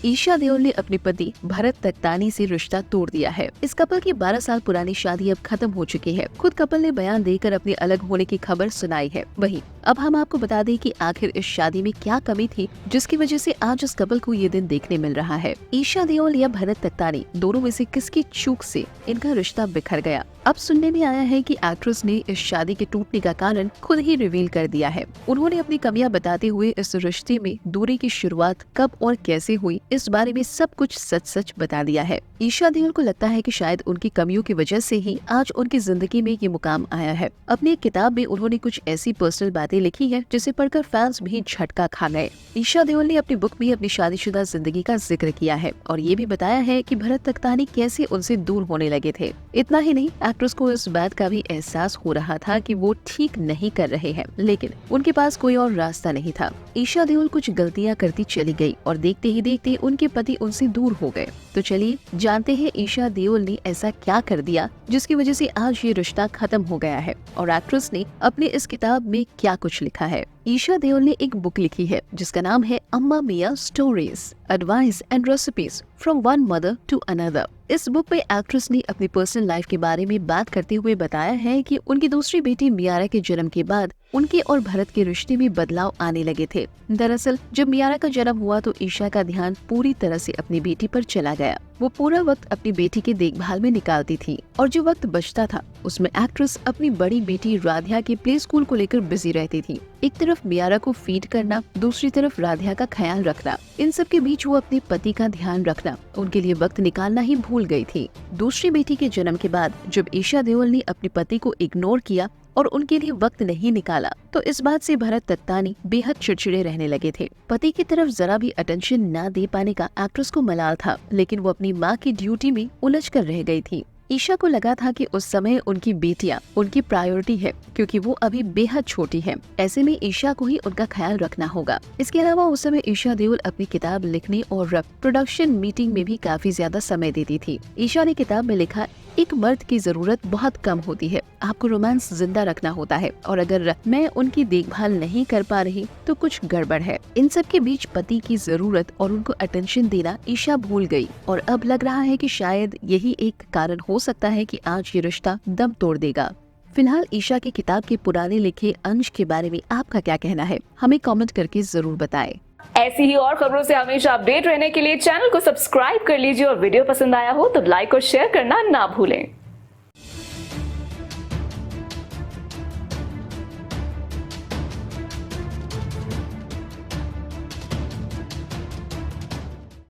ईशा देओल ने अपने पति भरत तख्तानी से रिश्ता तोड़ दिया है। इस कपल की 12 साल पुरानी शादी अब खत्म हो चुकी है। खुद कपल ने बयान देकर अपने अलग होने की खबर सुनाई है। वहीं अब हम आपको बता दें कि आखिर इस शादी में क्या कमी थी जिसकी वजह से आज इस कपल को ये दिन देखने मिल रहा है। ईशा देओल या भरत तख्तानी दोनों में से किसकी चूक से इनका रिश्ता बिखर गया। अब सुनने में आया है कि एक्ट्रेस ने इस शादी के टूटने का कारण खुद ही रिवील कर दिया है। उन्होंने अपनी कमियां बताते हुए इस रिश्ते में दूरी की शुरुआत कब और कैसे हुई इस बारे में सब कुछ सच सच बता दिया है। ईशा देओल को लगता है कि शायद उनकी कमियों की वजह से ही आज उनकी जिंदगी में ये मुकाम आया है। अपनी एक किताब में उन्होंने कुछ ऐसी पर्सनल बातें लिखी है जिसे पढ़कर फैंस भी झटका खा गए। ईशा देओल ने अपनी बुक में अपनी शादीशुदा जिंदगी का जिक्र किया है और ये भी बताया है कि भरत तख्तानी कैसे उनसे दूर होने लगे थे। इतना ही नहीं, एक्ट्रेस को इस बात का भी एहसास हो रहा था कि वो ठीक नहीं कर रहे हैं, लेकिन उनके पास कोई और रास्ता नहीं था। ईशा देओल कुछ गलतियां करती चली गई और देखते ही देखते उनके पति उनसे दूर हो गए। तो चलिए जानते हैं ईशा देओल ने ऐसा क्या कर दिया जिसकी वजह से आज ये रिश्ता खत्म हो गया है और एक्ट्रेस ने अपनी इस किताब में क्या कुछ लिखा है। ईशा देओल ने एक बुक लिखी है जिसका नाम है Amma Mia stories, advice and recipes from one mother to another. इस बुक में एक्ट्रेस ने अपनी पर्सनल लाइफ के बारे में बात करते हुए बताया है कि उनकी दूसरी बेटी मियारा के जन्म के बाद उनके और भरत के रिश्ते में बदलाव आने लगे थे। दरअसल जब मियारा का जन्म हुआ तो ईशा का ध्यान पूरी तरह से अपनी बेटी पर चला गया। वो पूरा वक्त अपनी बेटी की देखभाल में निकालती थी और जो वक्त बचता था उसमें एक्ट्रेस अपनी बड़ी बेटी राधिया के प्ले स्कूल को लेकर बिजी रहती थी। एक तरफ मियारा को फीड करना, दूसरी तरफ राधिया का ख्याल रखना, इन सब के बीच वो अपने पति का ध्यान रखना, उनके लिए वक्त निकालना ही भूल गई थी। दूसरी बेटी के जन्म के बाद जब ईशा देओल ने अपने पति को इग्नोर किया और उनके लिए वक्त नहीं निकाला तो इस बात से भरत तख्तानी बेहद चिड़चिड़े रहने लगे थे। पति की तरफ जरा भी अटेंशन न दे पाने का एक्ट्रेस को मलाल था, लेकिन वो अपनी माँ की ड्यूटी में उलझ कर रह गई थी। ईशा को लगा था कि उस समय उनकी बेटियां उनकी प्रायोरिटी है क्योंकि वो अभी बेहद छोटी है। ऐसे में ईशा को ही उनका ख्याल रखना होगा। इसके अलावा उस समय ईशा देओल अपनी किताब लिखने और प्रोडक्शन मीटिंग में भी काफी ज्यादा समय देती थी। ईशा ने किताब में लिखा, एक मर्द की जरूरत बहुत कम होती है, आपको रोमांस जिंदा रखना होता है और अगर मैं उनकी देखभाल नहीं कर पा रही तो कुछ गड़बड़ है। इन सब के बीच पति की जरूरत और उनको अटेंशन देना ईशा भूल गई और अब लग रहा है कि शायद यही एक कारण हो सकता है कि आज ये रिश्ता दम तोड़ देगा। फिलहाल ईशा की किताब के पुराने लिखे अंश के बारे में आपका क्या कहना है, हमें कमेंट करके जरूर बताएं। ऐसी ही और खबरों से हमेशा अपडेट रहने के लिए चैनल को सब्सक्राइब कर लीजिए और वीडियो पसंद आया हो तो लाइक और शेयर करना ना भूलें।